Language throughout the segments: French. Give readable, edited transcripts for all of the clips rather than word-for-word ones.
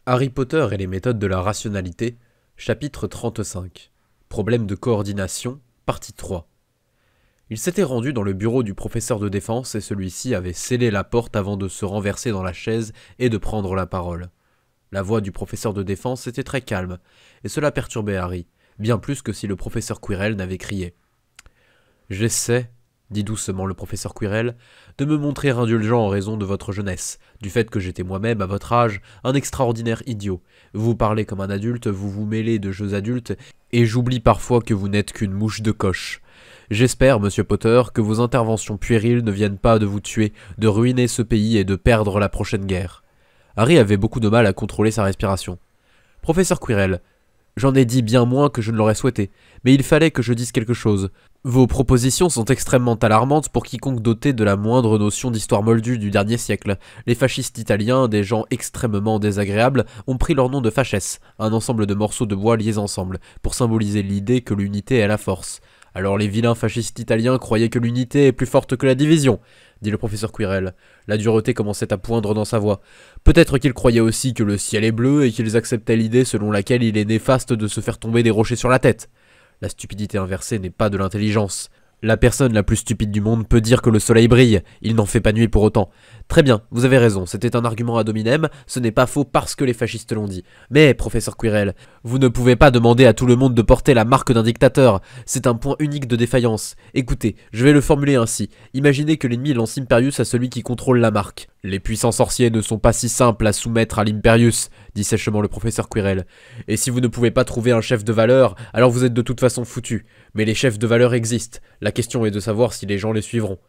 Harry Potter et les méthodes de la rationalité, chapitre 35. Problème de coordination, partie 3. Il s'était rendu dans le bureau du professeur de défense et celui-ci avait scellé la porte avant de se renverser dans la chaise et de prendre la parole. La voix du professeur de défense était très calme, et cela perturbait Harry, bien plus que si le professeur Quirrell n'avait crié. « J'essaie, dit doucement le professeur Quirrell, de me montrer indulgent en raison de votre jeunesse, du fait que j'étais moi-même, à votre âge, un extraordinaire idiot. Vous parlez comme un adulte, vous vous mêlez de jeux adultes, et j'oublie parfois que vous n'êtes qu'une mouche de coche. J'espère, monsieur Potter, que vos interventions puériles ne viennent pas de vous tuer, de ruiner ce pays et de perdre la prochaine guerre. » Harry avait beaucoup de mal à contrôler sa respiration. « Professeur Quirrell, j'en ai dit bien moins que je ne l'aurais souhaité, mais il fallait que je dise quelque chose. Vos propositions sont extrêmement alarmantes pour quiconque doté de la moindre notion d'histoire moldue du dernier siècle. Les fascistes italiens, des gens extrêmement désagréables, ont pris leur nom de fasces, un ensemble de morceaux de bois liés ensemble, pour symboliser l'idée que l'unité est la force. Alors les vilains fascistes italiens croyaient que l'unité est plus forte que la division, dit le professeur Quirrell. La dureté commençait à poindre dans sa voix. Peut-être qu'ils croyaient aussi que le ciel est bleu et qu'ils acceptaient l'idée selon laquelle il est néfaste de se faire tomber des rochers sur la tête. La stupidité inversée n'est pas de l'intelligence. La personne la plus stupide du monde peut dire que le soleil brille, il n'en fait pas nuit pour autant. Très bien, vous avez raison, c'était un argument ad hominem, ce n'est pas faux parce que les fascistes l'ont dit. Mais, professeur Quirrell, vous ne pouvez pas demander à tout le monde de porter la marque d'un dictateur, c'est un point unique de défaillance. Écoutez, je vais le formuler ainsi, imaginez que l'ennemi lance Imperius à celui qui contrôle la marque. Les puissants sorciers ne sont pas si simples à soumettre à l'Imperius, dit sèchement le professeur Quirrell. Et si vous ne pouvez pas trouver un chef de valeur, alors vous êtes de toute façon foutu. Mais les chefs de valeur existent, la question est de savoir si les gens les suivront.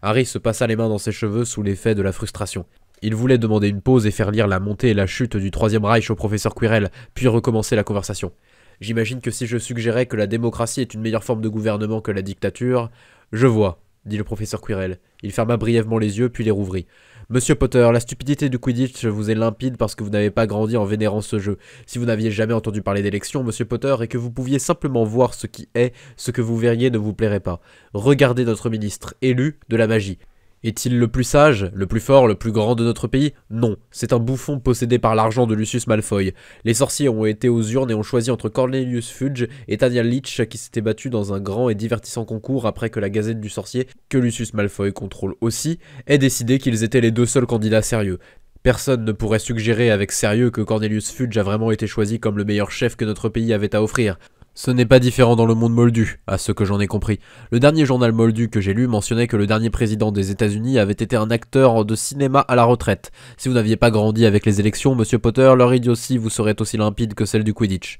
Harry se passa les mains dans ses cheveux sous l'effet de la frustration. Il voulait demander une pause et faire lire la montée et la chute du Troisième Reich au professeur Quirrell, puis recommencer la conversation. J'imagine que si je suggérais que la démocratie est une meilleure forme de gouvernement que la dictature... Je vois, dit le professeur Quirrell. Il ferma brièvement les yeux puis les rouvrit. Monsieur Potter, la stupidité du Quidditch vous est limpide parce que vous n'avez pas grandi en vénérant ce jeu. Si vous n'aviez jamais entendu parler d'élections, Monsieur Potter, et que vous pouviez simplement voir ce qui est, ce que vous verriez ne vous plairait pas. Regardez notre ministre, élu de la magie. Est-il le plus sage, le plus fort, le plus grand de notre pays? Non, c'est un bouffon possédé par l'argent de Lucius Malfoy. Les sorciers ont été aux urnes et ont choisi entre Cornelius Fudge et Daniel Leech qui s'étaient battus dans un grand et divertissant concours après que la Gazette du Sorcier, que Lucius Malfoy contrôle aussi, ait décidé qu'ils étaient les deux seuls candidats sérieux. Personne ne pourrait suggérer avec sérieux que Cornelius Fudge a vraiment été choisi comme le meilleur chef que notre pays avait à offrir. Ce n'est pas différent dans le monde moldu, à ce que j'en ai compris. Le dernier journal moldu que j'ai lu mentionnait que le dernier président des États-Unis avait été un acteur de cinéma à la retraite. Si vous n'aviez pas grandi avec les élections, monsieur Potter, leur idiotie vous serait aussi limpide que celle du Quidditch.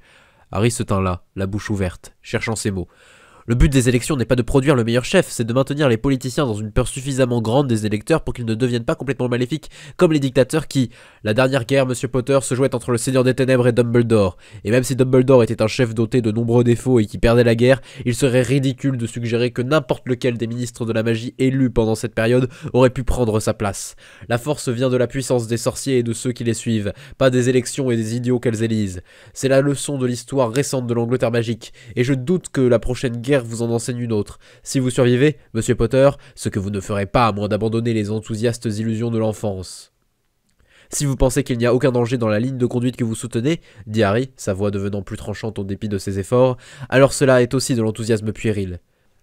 Harry se tint là, la bouche ouverte, cherchant ses mots. Le but des élections n'est pas de produire le meilleur chef, c'est de maintenir les politiciens dans une peur suffisamment grande des électeurs pour qu'ils ne deviennent pas complètement maléfiques, comme les dictateurs qui... La dernière guerre, Monsieur Potter, se jouait entre le Seigneur des Ténèbres et Dumbledore. Et même si Dumbledore était un chef doté de nombreux défauts et qui perdait la guerre, il serait ridicule de suggérer que n'importe lequel des ministres de la magie élus pendant cette période aurait pu prendre sa place. La force vient de la puissance des sorciers et de ceux qui les suivent, pas des élections et des idiots qu'elles élisent. C'est la leçon de l'histoire récente de l'Angleterre magique, et je doute que la prochaine guerre vous en enseigne une autre. Si vous survivez, monsieur Potter, ce que vous ne ferez pas à moins d'abandonner les enthousiastes illusions de l'enfance. Si vous pensez qu'il n'y a aucun danger dans la ligne de conduite que vous soutenez, dit Harry, sa voix devenant plus tranchante en dépit de ses efforts, alors cela est aussi de l'enthousiasme puéril.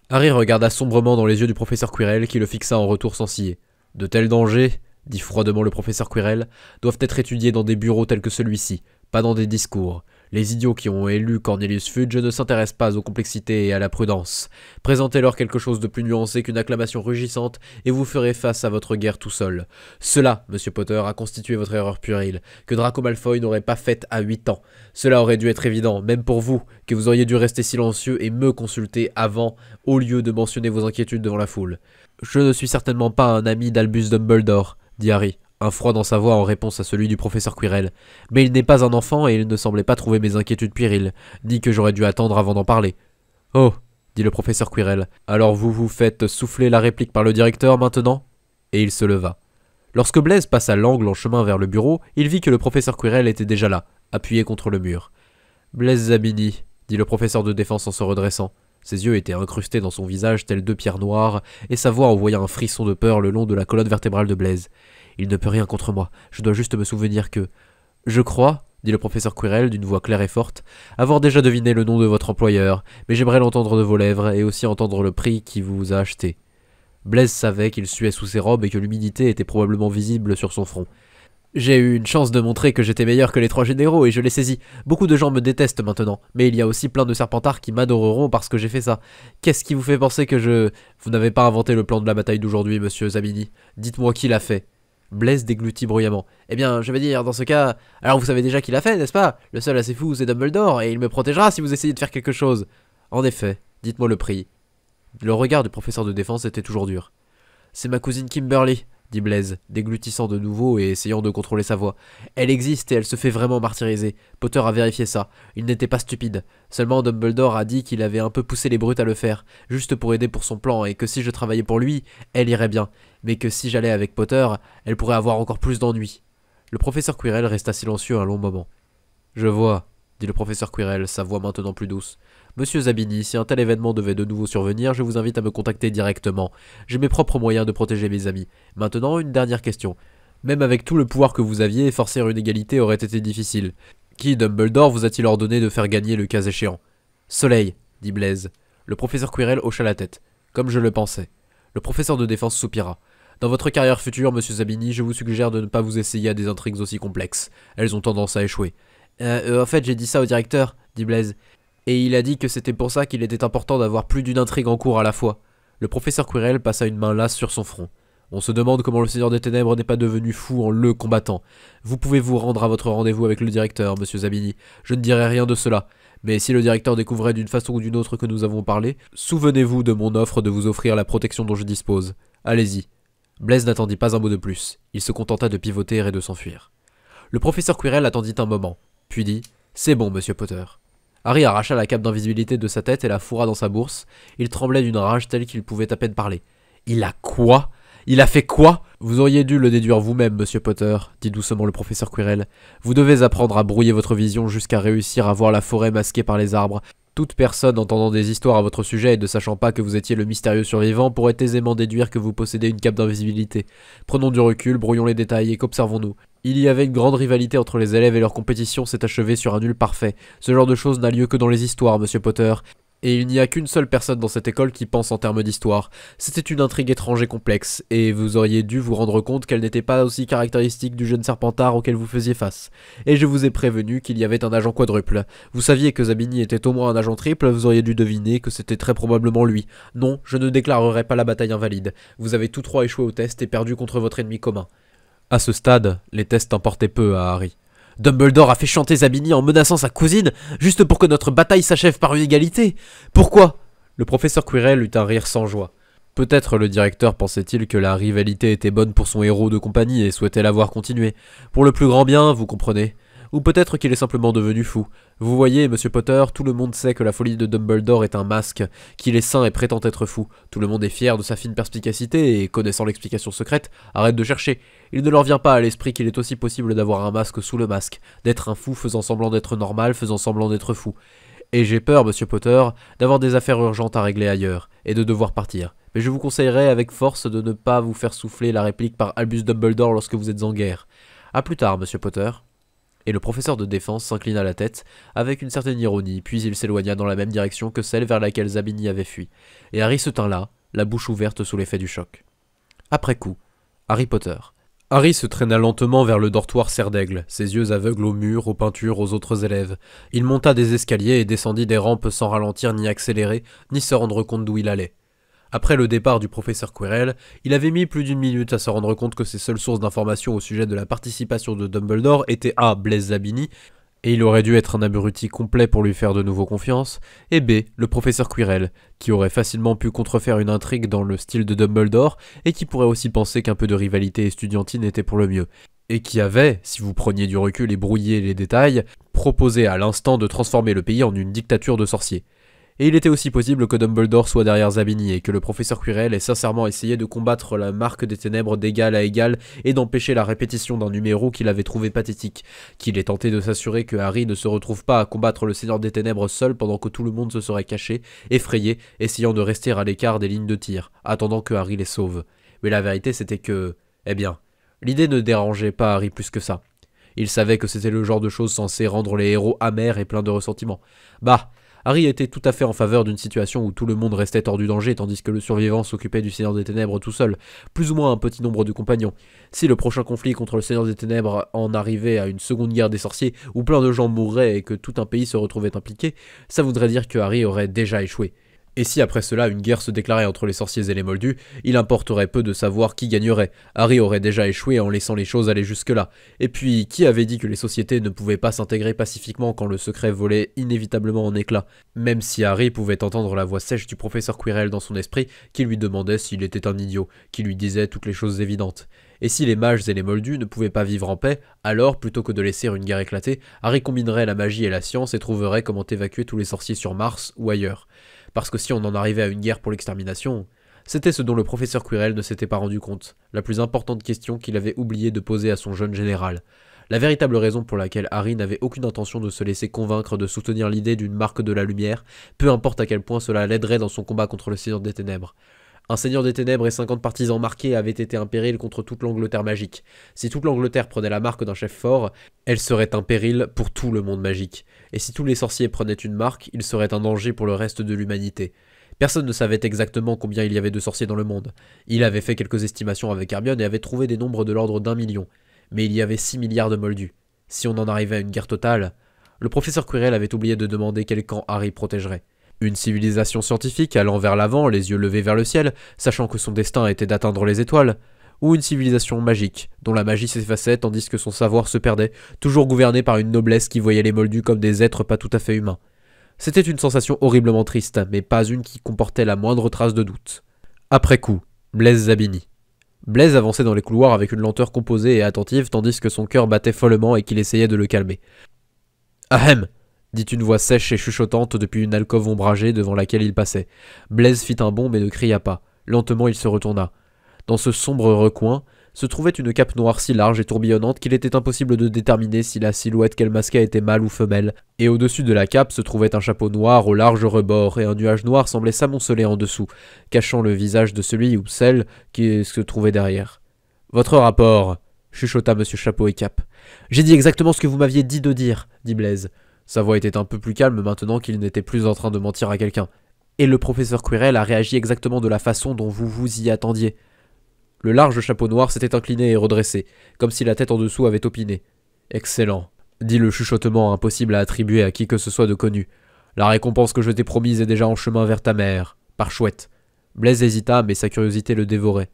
Harry regarda sombrement dans les yeux du professeur Quirrell qui le fixa en retour sans ciller. De tels dangers, dit froidement le professeur Quirrell, doivent être étudiés dans des bureaux tels que celui-ci, pas dans des discours. Les idiots qui ont élu Cornelius Fudge ne s'intéressent pas aux complexités et à la prudence. Présentez-leur quelque chose de plus nuancé qu'une acclamation rugissante et vous ferez face à votre guerre tout seul. Cela, monsieur Potter, a constitué votre erreur puérile, que Draco Malfoy n'aurait pas faite à 8 ans. Cela aurait dû être évident, même pour vous, que vous auriez dû rester silencieux et me consulter avant, au lieu de mentionner vos inquiétudes devant la foule. Je ne suis certainement pas un ami d'Albus Dumbledore, dit Harry. Un froid dans sa voix en réponse à celui du professeur Quirrell. Mais il n'est pas un enfant et il ne semblait pas trouver mes inquiétudes puériles, ni que j'aurais dû attendre avant d'en parler. Oh, dit le professeur Quirrell, alors vous vous faites souffler la réplique par le directeur maintenant? Et il se leva. Lorsque Blaise passa l'angle en chemin vers le bureau, il vit que le professeur Quirrell était déjà là, appuyé contre le mur. Blaise Zabini, dit le professeur de défense en se redressant. Ses yeux étaient incrustés dans son visage tels deux pierres noires, et sa voix envoya un frisson de peur le long de la colonne vertébrale de Blaise. Il ne peut rien contre moi, je dois juste me souvenir que... Je crois, dit le professeur Quirrell d'une voix claire et forte, avoir déjà deviné le nom de votre employeur, mais j'aimerais l'entendre de vos lèvres et aussi entendre le prix qui vous a acheté. Blaise savait qu'il suait sous ses robes et que l'humidité était probablement visible sur son front. J'ai eu une chance de montrer que j'étais meilleur que les trois généraux et je l'ai saisi. Beaucoup de gens me détestent maintenant, mais il y a aussi plein de serpentards qui m'adoreront parce que j'ai fait ça. Qu'est-ce qui vous fait penser que je... Vous n'avez pas inventé le plan de la bataille d'aujourd'hui, monsieur Zabini. Dites-moi qui l'a fait. Blaise déglutit bruyamment. Eh bien, je vais dire, dans ce cas... Alors vous savez déjà qui l'a fait, n'est-ce pas? Le seul assez fou, c'est Dumbledore, et il me protégera si vous essayez de faire quelque chose. En effet, dites-moi le prix. Le regard du professeur de défense était toujours dur. C'est ma cousine Kimberly, dit Blaise, déglutissant de nouveau et essayant de contrôler sa voix. Elle existe et elle se fait vraiment martyriser. Potter a vérifié ça. Il n'était pas stupide. Seulement Dumbledore a dit qu'il avait un peu poussé les brutes à le faire, juste pour aider pour son plan, et que si je travaillais pour lui, elle irait bien, mais que si j'allais avec Potter, elle pourrait avoir encore plus d'ennuis. Le professeur Quirrell resta silencieux un long moment. Je vois, dit le professeur Quirrell, sa voix maintenant plus douce. Monsieur Zabini, si un tel événement devait de nouveau survenir, je vous invite à me contacter directement. J'ai mes propres moyens de protéger mes amis. Maintenant, une dernière question. Même avec tout le pouvoir que vous aviez, forcer une égalité aurait été difficile. Qui, Dumbledore, vous a-t-il ordonné de faire gagner le cas échéant? Soleil, dit Blaise. Le professeur Quirrell hocha la tête. Comme je le pensais. Le professeur de défense soupira. Dans votre carrière future, monsieur Zabini, je vous suggère de ne pas vous essayer à des intrigues aussi complexes. Elles ont tendance à échouer. En fait, j'ai dit ça au directeur, dit Blaise. Et il a dit que c'était pour ça qu'il était important d'avoir plus d'une intrigue en cours à la fois. Le professeur Quirrell passa une main lasse sur son front. On se demande comment le Seigneur des Ténèbres n'est pas devenu fou en le combattant. Vous pouvez vous rendre à votre rendez-vous avec le directeur, monsieur Zabini. Je ne dirai rien de cela. Mais si le directeur découvrait d'une façon ou d'une autre que nous avons parlé, souvenez-vous de mon offre de vous offrir la protection dont je dispose. Allez-y. Blaise n'attendit pas un mot de plus. Il se contenta de pivoter et de s'enfuir. Le professeur Quirrell attendit un moment, puis dit « C'est bon, monsieur Potter ». Harry arracha la cape d'invisibilité de sa tête et la fourra dans sa bourse. Il tremblait d'une rage telle qu'il pouvait à peine parler. « Il a quoi? Il a fait quoi? Vous auriez dû le déduire vous-même, monsieur Potter, dit doucement le professeur Quirrell. Vous devez apprendre à brouiller votre vision jusqu'à réussir à voir la forêt masquée par les arbres. Toute personne entendant des histoires à votre sujet et ne sachant pas que vous étiez le mystérieux survivant pourrait aisément déduire que vous possédez une cape d'invisibilité. Prenons du recul, brouillons les détails et qu'observons-nous? Il y avait une grande rivalité entre les élèves et leur compétition s'est achevée sur un nul parfait. Ce genre de choses n'a lieu que dans les histoires, monsieur Potter. Et il n'y a qu'une seule personne dans cette école qui pense en termes d'histoire. C'était une intrigue étrange et complexe, et vous auriez dû vous rendre compte qu'elle n'était pas aussi caractéristique du jeune Serpentard auquel vous faisiez face. Et je vous ai prévenu qu'il y avait un agent quadruple. Vous saviez que Zabini était au moins un agent triple, vous auriez dû deviner que c'était très probablement lui. Non, je ne déclarerai pas la bataille invalide. Vous avez tous trois échoué au test et perdu contre votre ennemi commun. À ce stade, les tests importaient peu à Harry. Dumbledore a fait chanter Zabini en menaçant sa cousine, juste pour que notre bataille s'achève par une égalité. Pourquoi? Le professeur Quirrell eut un rire sans joie. Peut-être le directeur pensait-il que la rivalité était bonne pour son héros de compagnie et souhaitait la voir continuer. Pour le plus grand bien, vous comprenez. Ou peut-être qu'il est simplement devenu fou. Vous voyez, monsieur Potter, tout le monde sait que la folie de Dumbledore est un masque, qu'il est sain et prétend être fou. Tout le monde est fier de sa fine perspicacité et, connaissant l'explication secrète, arrête de chercher. Il ne leur vient pas à l'esprit qu'il est aussi possible d'avoir un masque sous le masque, d'être un fou faisant semblant d'être normal, faisant semblant d'être fou. Et j'ai peur, monsieur Potter, d'avoir des affaires urgentes à régler ailleurs, et de devoir partir. Mais je vous conseillerais avec force de ne pas vous faire souffler la réplique par Albus Dumbledore lorsque vous êtes en guerre. A plus tard, monsieur Potter. Et le professeur de défense s'inclina la tête, avec une certaine ironie, puis il s'éloigna dans la même direction que celle vers laquelle Zabini avait fui. Et Harry se tint là, la bouche ouverte sous l'effet du choc. Après coup, Harry Potter. Harry se traîna lentement vers le dortoir serre d'aigle, ses yeux aveugles aux murs, aux peintures, aux autres élèves. Il monta des escaliers et descendit des rampes sans ralentir ni accélérer, ni se rendre compte d'où il allait. Après le départ du professeur Quirrell, il avait mis plus d'une minute à se rendre compte que ses seules sources d'informations au sujet de la participation de Dumbledore étaient A. Blaise Zabini, et il aurait dû être un abruti complet pour lui faire de nouveau confiance, et B. le professeur Quirrell, qui aurait facilement pu contrefaire une intrigue dans le style de Dumbledore, et qui pourrait aussi penser qu'un peu de rivalité estudiantine était pour le mieux, et qui avait, si vous preniez du recul et brouilliez les détails, proposé à l'instant de transformer le pays en une dictature de sorciers. Et il était aussi possible que Dumbledore soit derrière Zabini et que le professeur Quirrell ait sincèrement essayé de combattre la marque des ténèbres d'égal à égal et d'empêcher la répétition d'un numéro qu'il avait trouvé pathétique, qu'il ait tenté de s'assurer que Harry ne se retrouve pas à combattre le Seigneur des Ténèbres seul pendant que tout le monde se serait caché, effrayé, essayant de rester à l'écart des lignes de tir, attendant que Harry les sauve. Mais la vérité c'était que... Eh bien, l'idée ne dérangeait pas Harry plus que ça. Il savait que c'était le genre de choses censées rendre les héros amers et pleins de ressentiment. Bah, Harry était tout à fait en faveur d'une situation où tout le monde restait hors du danger tandis que le survivant s'occupait du Seigneur des Ténèbres tout seul, plus ou moins un petit nombre de compagnons. Si le prochain conflit contre le Seigneur des Ténèbres en arrivait à une seconde guerre des sorciers où plein de gens mourraient et que tout un pays se retrouvait impliqué, ça voudrait dire que Harry aurait déjà échoué. Et si après cela une guerre se déclarait entre les sorciers et les moldus, il importerait peu de savoir qui gagnerait. Harry aurait déjà échoué en laissant les choses aller jusque-là. Et puis, qui avait dit que les sociétés ne pouvaient pas s'intégrer pacifiquement quand le secret volait inévitablement en éclats? Même si Harry pouvait entendre la voix sèche du professeur Quirrell dans son esprit, qui lui demandait s'il était un idiot, qui lui disait toutes les choses évidentes. Et si les mages et les moldus ne pouvaient pas vivre en paix, alors, plutôt que de laisser une guerre éclater, Harry combinerait la magie et la science et trouverait comment évacuer tous les sorciers sur Mars ou ailleurs. Parce que si on en arrivait à une guerre pour l'extermination, c'était ce dont le professeur Quirrell ne s'était pas rendu compte, la plus importante question qu'il avait oublié de poser à son jeune général. La véritable raison pour laquelle Harry n'avait aucune intention de se laisser convaincre de soutenir l'idée d'une marque de la lumière, peu importe à quel point cela l'aiderait dans son combat contre le Seigneur des Ténèbres. Un Seigneur des Ténèbres et 50 partisans marqués avaient été un péril contre toute l'Angleterre magique. Si toute l'Angleterre prenait la marque d'un chef fort, elle serait un péril pour tout le monde magique. Et si tous les sorciers prenaient une marque, il serait un danger pour le reste de l'humanité. Personne ne savait exactement combien il y avait de sorciers dans le monde. Il avait fait quelques estimations avec Hermione et avait trouvé des nombres de l'ordre d'1 million. Mais il y avait 6 milliards de moldus. Si on en arrivait à une guerre totale, le professeur Quirrell avait oublié de demander quel camp Harry protégerait. Une civilisation scientifique allant vers l'avant, les yeux levés vers le ciel, sachant que son destin était d'atteindre les étoiles, ou une civilisation magique, dont la magie s'effaçait tandis que son savoir se perdait, toujours gouvernée par une noblesse qui voyait les moldus comme des êtres pas tout à fait humains. C'était une sensation horriblement triste, mais pas une qui comportait la moindre trace de doute. Après coup, Blaise Zabini. Blaise avançait dans les couloirs avec une lenteur composée et attentive tandis que son cœur battait follement et qu'il essayait de le calmer. « Ahem !» dit une voix sèche et chuchotante depuis une alcôve ombragée devant laquelle il passait. Blaise fit un bond mais ne cria pas. Lentement il se retourna. Dans ce sombre recoin se trouvait une cape noire si large et tourbillonnante qu'il était impossible de déterminer si la silhouette qu'elle masquait était mâle ou femelle, et au-dessus de la cape se trouvait un chapeau noir au large rebord, et un nuage noir semblait s'amonceler en dessous, cachant le visage de celui ou celle qui se trouvait derrière. « Votre rapport » chuchota Monsieur Chapeau et Cape. « J'ai dit exactement ce que vous m'aviez dit de dire, » dit Blaise. Sa voix était un peu plus calme maintenant qu'il n'était plus en train de mentir à quelqu'un. Et le professeur Quirrell a réagi exactement de la façon dont vous vous y attendiez. Le large chapeau noir s'était incliné et redressé, comme si la tête en dessous avait opiné. Excellent, dit le chuchotement impossible à attribuer à qui que ce soit de connu. La récompense que je t'ai promise est déjà en chemin vers ta mère, par chouette. Blaise hésita, mais sa curiosité le dévorait.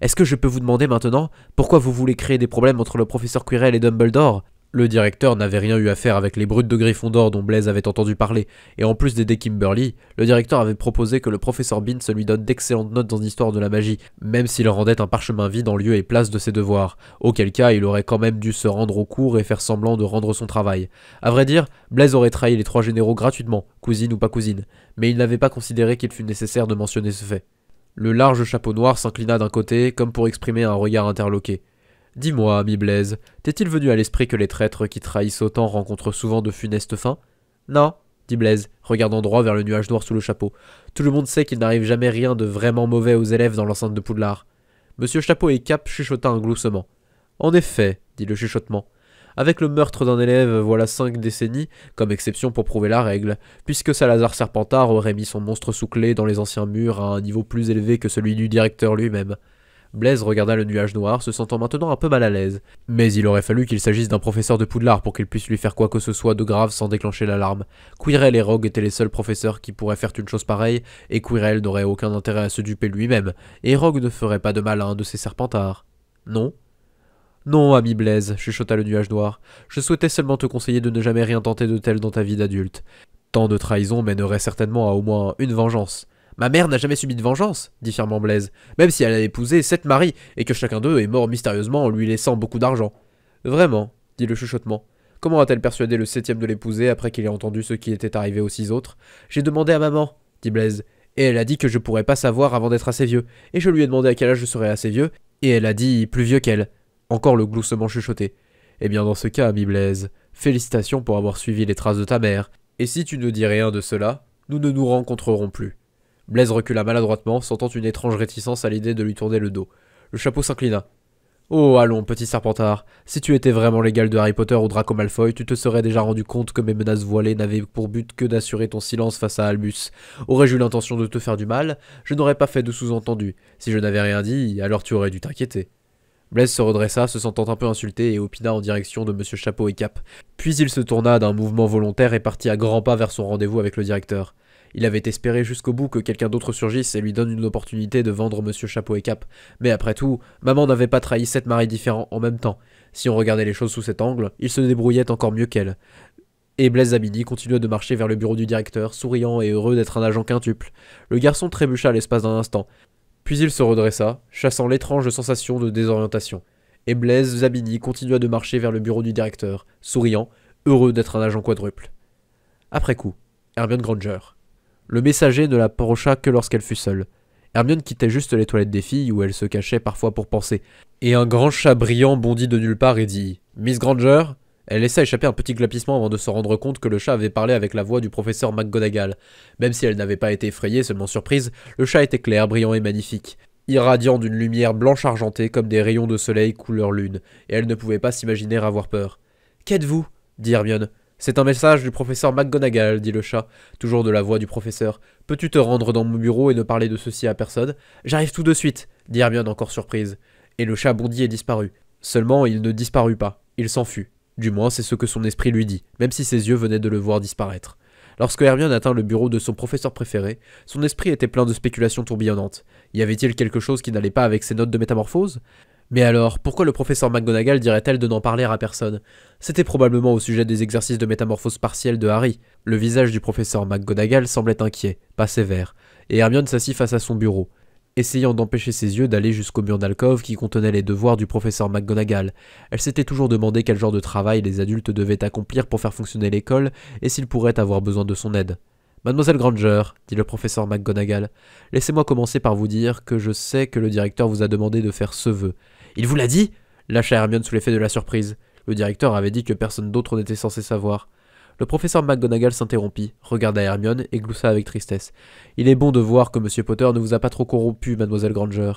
Est-ce que je peux vous demander maintenant pourquoi vous voulez créer des problèmes entre le professeur Quirrell et Dumbledore ? Le directeur n'avait rien eu à faire avec les brutes de Gryffondor dont Blaise avait entendu parler, et en plus d'aider Kimberly, le directeur avait proposé que le professeur Binns lui donne d'excellentes notes dans l'histoire de la magie, même s'il rendait un parchemin vide en lieu et place de ses devoirs, auquel cas il aurait quand même dû se rendre au cours et faire semblant de rendre son travail. À vrai dire, Blaise aurait trahi les 3 généraux gratuitement, cousine ou pas cousine, mais il n'avait pas considéré qu'il fût nécessaire de mentionner ce fait. Le large chapeau noir s'inclina d'un côté, comme pour exprimer un regard interloqué. « Dis-moi, ami Blaise, t'est-il venu à l'esprit que les traîtres qui trahissent autant rencontrent souvent de funestes fins ?»« Non, » dit Blaise, regardant droit vers le nuage noir sous le chapeau. « Tout le monde sait qu'il n'arrive jamais rien de vraiment mauvais aux élèves dans l'enceinte de Poudlard. » Monsieur Chapeau et Cape chuchota un gloussement. « En effet, » dit le chuchotement. « Avec le meurtre d'un élève voilà 5 décennies, comme exception pour prouver la règle, puisque Salazar Serpentard aurait mis son monstre sous clé dans les anciens murs à un niveau plus élevé que celui du directeur lui-même. » Blaise regarda le nuage noir, se sentant maintenant un peu mal à l'aise. Mais il aurait fallu qu'il s'agisse d'un professeur de Poudlard pour qu'il puisse lui faire quoi que ce soit de grave sans déclencher l'alarme. Quirrell et Rogue étaient les seuls professeurs qui pourraient faire une chose pareille, et Quirrell n'aurait aucun intérêt à se duper lui-même, et Rogue ne ferait pas de mal à un de ses serpentards. Non ? Non, ami Blaise, chuchota le nuage noir. Je souhaitais seulement te conseiller de ne jamais rien tenter de tel dans ta vie d'adulte. Tant de trahison mènerait certainement à au moins une vengeance. Ma mère n'a jamais subi de vengeance, dit fièrement Blaise, même si elle a épousé 7 maris et que chacun d'eux est mort mystérieusement en lui laissant beaucoup d'argent. Vraiment, dit le chuchotement. Comment a-t-elle persuadé le 7e de l'épouser après qu'il ait entendu ce qui était arrivé aux 6 autres? J'ai demandé à maman, dit Blaise, et elle a dit que je pourrais pas savoir avant d'être assez vieux, et je lui ai demandé à quel âge je serais assez vieux, et elle a dit plus vieux qu'elle. Encore le gloussement chuchoté. Eh bien dans ce cas, ami Blaise, félicitations pour avoir suivi les traces de ta mère, et si tu ne dis rien de cela, nous ne nous rencontrerons plus. Blaise recula maladroitement, sentant une étrange réticence à l'idée de lui tourner le dos. Le chapeau s'inclina. Oh, allons, petit Serpentard. Si tu étais vraiment l'égal de Harry Potter ou Draco Malfoy, tu te serais déjà rendu compte que mes menaces voilées n'avaient pour but que d'assurer ton silence face à Albus. Aurais-je eu l'intention de te faire du mal, je n'aurais pas fait de sous-entendu. Si je n'avais rien dit, alors tu aurais dû t'inquiéter. Blaise se redressa, se sentant un peu insulté, et opina en direction de Monsieur Chapeau et Cap. Puis il se tourna d'un mouvement volontaire et partit à grands pas vers son rendez-vous avec le directeur. Il avait espéré jusqu'au bout que quelqu'un d'autre surgisse et lui donne une opportunité de vendre Monsieur Chapeau et Cap. Mais après tout, maman n'avait pas trahi 7 maris différents en même temps. Si on regardait les choses sous cet angle, il se débrouillait encore mieux qu'elle. Et Blaise Zabini continuait de marcher vers le bureau du directeur, souriant et heureux d'être un agent quintuple. Le garçon trébucha à l'espace d'un instant. Puis il se redressa, chassant l'étrange sensation de désorientation. Et Blaise Zabini continua de marcher vers le bureau du directeur, souriant, heureux d'être un agent quadruple. Après coup, Hermione Granger. Le messager ne l'approcha que lorsqu'elle fut seule. Hermione quittait juste les toilettes des filles où elle se cachait parfois pour penser. Et un grand chat brillant bondit de nulle part et dit « Miss Granger ?» Elle laissa échapper un petit glapissement avant de se rendre compte que le chat avait parlé avec la voix du professeur McGonagall. Même si elle n'avait pas été effrayée, seulement surprise, le chat était clair, brillant et magnifique, irradiant d'une lumière blanche argentée comme des rayons de soleil couleur lune, et elle ne pouvait pas s'imaginer avoir peur. « Qu'êtes-vous » dit Hermione. « C'est un message du professeur McGonagall, dit le chat, toujours de la voix du professeur. Peux-tu te rendre dans mon bureau et ne parler de ceci à personne ? J'arrive tout de suite, dit Hermione encore surprise. Et le chat bondit et disparut. Seulement, il ne disparut pas, il s'en fut. Du moins, c'est ce que son esprit lui dit, même si ses yeux venaient de le voir disparaître. Lorsque Hermione atteint le bureau de son professeur préféré, son esprit était plein de spéculations tourbillonnantes. Y avait-il quelque chose qui n'allait pas avec ses notes de métamorphose ? Mais alors, pourquoi le professeur McGonagall dirait-elle de n'en parler à personne ? C'était probablement au sujet des exercices de métamorphose partielle de Harry. Le visage du professeur McGonagall semblait inquiet, pas sévère, et Hermione s'assit face à son bureau, essayant d'empêcher ses yeux d'aller jusqu'au mur d'alcôve qui contenait les devoirs du professeur McGonagall. Elle s'était toujours demandé quel genre de travail les adultes devaient accomplir pour faire fonctionner l'école et s'ils pourraient avoir besoin de son aide. « Mademoiselle Granger, dit le professeur McGonagall, laissez-moi commencer par vous dire que je sais que le directeur vous a demandé de faire ce vœu. »« Il vous l'a dit ?» lâcha Hermione sous l'effet de la surprise. Le directeur avait dit que personne d'autre n'était censé savoir. Le professeur McGonagall s'interrompit, regarda Hermione et gloussa avec tristesse. « Il est bon de voir que M. Potter ne vous a pas trop corrompu, Mademoiselle Granger.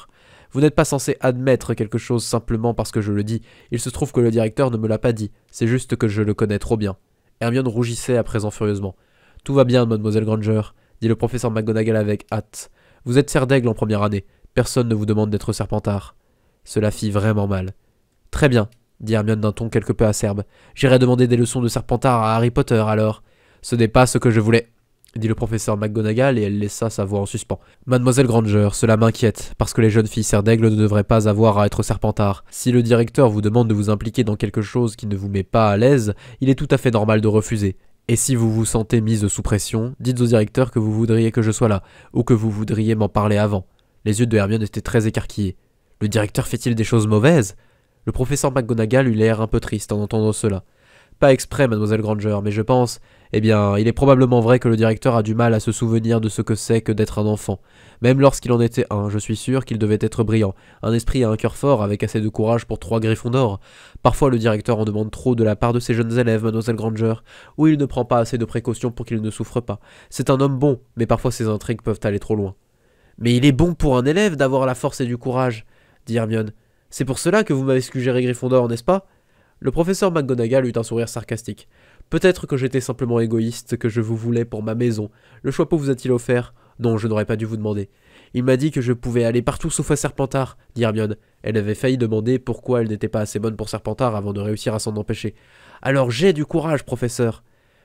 Vous n'êtes pas censé admettre quelque chose simplement parce que je le dis. Il se trouve que le directeur ne me l'a pas dit. C'est juste que je le connais trop bien. » Hermione rougissait à présent furieusement. « Tout va bien, Mademoiselle Granger, » dit le professeur McGonagall avec hâte. « Vous êtes serre d'aigle en première année. Personne ne vous demande d'être Serpentard. » Cela fit vraiment mal. « Très bien, » dit Hermione d'un ton quelque peu acerbe. « J'irai demander des leçons de Serpentard à Harry Potter, alors. »« Ce n'est pas ce que je voulais, » dit le professeur McGonagall et elle laissa sa voix en suspens. « Mademoiselle Granger, cela m'inquiète, parce que les jeunes filles serre d'aigle ne devraient pas avoir à être Serpentard. Si le directeur vous demande de vous impliquer dans quelque chose qui ne vous met pas à l'aise, il est tout à fait normal de refuser. Et si vous vous sentez mise sous pression, dites au directeur que vous voudriez que je sois là, ou que vous voudriez m'en parler avant. » Les yeux de Hermione étaient très écarquillés. « Le directeur fait-il des choses mauvaises ?» Le professeur McGonagall eut l'air un peu triste en entendant cela. « Pas exprès, Mademoiselle Granger, mais je pense... Eh bien, il est probablement vrai que le directeur a du mal à se souvenir de ce que c'est que d'être un enfant. Même lorsqu'il en était un, je suis sûr qu'il devait être brillant, un esprit et un cœur fort avec assez de courage pour 3 griffons d'or. Parfois le directeur en demande trop de la part de ses jeunes élèves, Mademoiselle Granger, ou il ne prend pas assez de précautions pour qu'ils ne souffrent pas. C'est un homme bon, mais parfois ses intrigues peuvent aller trop loin. »« Mais il est bon pour un élève d'avoir la force et du courage, » dit Hermione. « C'est pour cela que vous m'avez suggéré Gryffondor, n'est-ce pas ?» Le professeur McGonagall eut un sourire sarcastique. « Peut-être que j'étais simplement égoïste, que je vous voulais pour ma maison. Le chapeau vous a-t-il offert ? Non, je n'aurais pas dû vous demander. Il m'a dit que je pouvais aller partout sauf à Serpentard, dit Hermione. Elle avait failli demander pourquoi elle n'était pas assez bonne pour Serpentard avant de réussir à s'en empêcher. Alors j'ai du courage, professeur.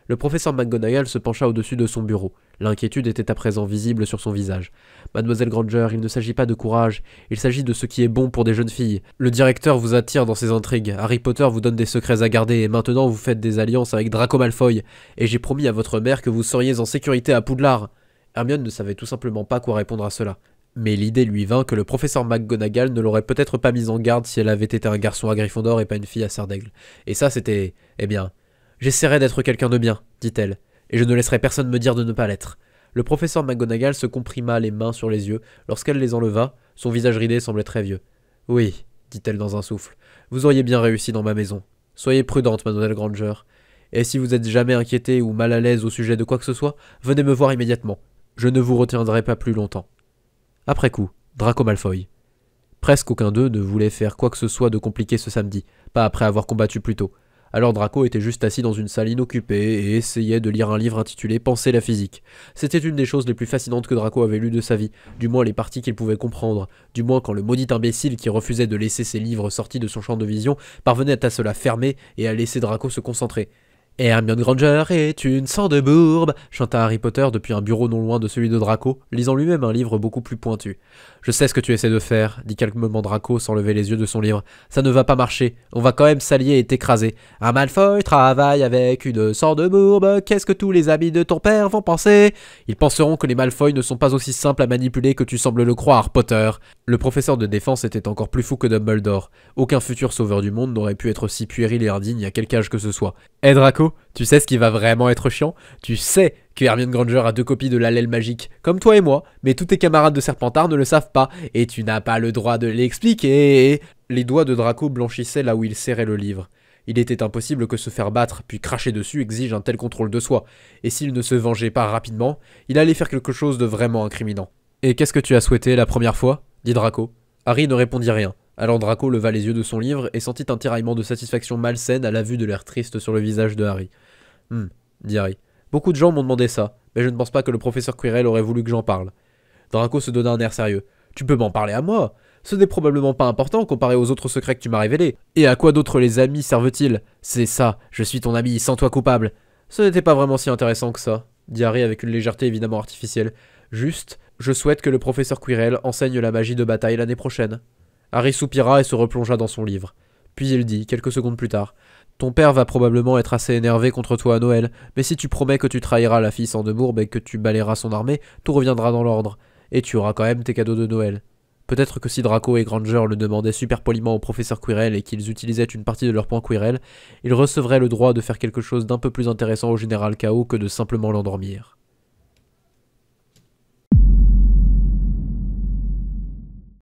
Le professeur McGonagall se pencha au-dessus de son bureau. L'inquiétude était à présent visible sur son visage. « Mademoiselle Granger, il ne s'agit pas de courage, il s'agit de ce qui est bon pour des jeunes filles. Le directeur vous attire dans ses intrigues, Harry Potter vous donne des secrets à garder, et maintenant vous faites des alliances avec Draco Malfoy, et j'ai promis à votre mère que vous seriez en sécurité à Poudlard. » Hermione ne savait tout simplement pas quoi répondre à cela. Mais l'idée lui vint que le professeur McGonagall ne l'aurait peut-être pas mise en garde si elle avait été un garçon à Gryffondor et pas une fille à Serre-d'Aigle. Et ça c'était... eh bien... J'essaierai d'être quelqu'un de bien, dit-elle, et je ne laisserai personne me dire de ne pas l'être. Le professeur McGonagall se comprima les mains sur les yeux. Lorsqu'elle les enleva, son visage ridé semblait très vieux. « Oui, dit-elle dans un souffle, vous auriez bien réussi dans ma maison. Soyez prudente, Mademoiselle Granger. Et si vous êtes jamais inquiétée ou mal à l'aise au sujet de quoi que ce soit, venez me voir immédiatement. Je ne vous retiendrai pas plus longtemps. » Après coup, Draco Malfoy. Presque aucun d'eux ne voulait faire quoi que ce soit de compliqué ce samedi, pas après avoir combattu plus tôt. Alors Draco était juste assis dans une salle inoccupée et essayait de lire un livre intitulé Penser la physique. C'était une des choses les plus fascinantes que Draco avait lues de sa vie, du moins les parties qu'il pouvait comprendre, du moins quand le maudit imbécile qui refusait de laisser ses livres sortis de son champ de vision parvenait à se la fermer et à laisser Draco se concentrer. Hermione Granger est une sorte de bourbe, chanta Harry Potter depuis un bureau non loin de celui de Draco, lisant lui-même un livre beaucoup plus pointu. Je sais ce que tu essaies de faire, dit calmement Draco sans lever les yeux de son livre. Ça ne va pas marcher, on va quand même s'allier et t'écraser. Un Malfoy travaille avec une sorte de bourbe, qu'est-ce que tous les amis de ton père vont penser? Ils penseront que les Malfoy ne sont pas aussi simples à manipuler que tu sembles le croire, Potter. Le professeur de défense était encore plus fou que Dumbledore. Aucun futur sauveur du monde n'aurait pu être aussi puéril et indigne à quelque âge que ce soit. Eh Draco, tu sais ce qui va vraiment être chiant? Tu sais que Hermione Granger a 2 copies de l'allèle magique, comme toi et moi, mais tous tes camarades de Serpentard ne le savent pas, et tu n'as pas le droit de l'expliquer. Les doigts de Draco blanchissaient là où il serrait le livre. Il était impossible que se faire battre puis cracher dessus exige un tel contrôle de soi, et s'il ne se vengeait pas rapidement, il allait faire quelque chose de vraiment incriminant. Et qu'est-ce que tu as souhaité la première fois? Dit Draco. Harry ne répondit rien. Alors Draco leva les yeux de son livre et sentit un tiraillement de satisfaction malsaine à la vue de l'air triste sur le visage de Harry. Dit Harry. Beaucoup de gens m'ont demandé ça, mais je ne pense pas que le professeur Quirrell aurait voulu que j'en parle. Draco se donna un air sérieux. Tu peux m'en parler à moi. Ce n'est probablement pas important comparé aux autres secrets que tu m'as révélés. Et à quoi d'autre les amis servent-ils? C'est ça, je suis ton ami, sens-toi coupable. Ce n'était pas vraiment si intéressant que ça, dit Harry avec une légèreté évidemment artificielle. Juste, je souhaite que le professeur Quirrell enseigne la magie de bataille l'année prochaine. Harry soupira et se replongea dans son livre. Puis il dit, quelques secondes plus tard, « Ton père va probablement être assez énervé contre toi à Noël, mais si tu promets que tu trahiras la fille sans de bourbe et que tu balayeras son armée, tout reviendra dans l'ordre, et tu auras quand même tes cadeaux de Noël. » Peut-être que si Draco et Granger le demandaient super poliment au professeur Quirrell et qu'ils utilisaient une partie de leur point Quirrell, ils recevraient le droit de faire quelque chose d'un peu plus intéressant au général K.O. que de simplement l'endormir.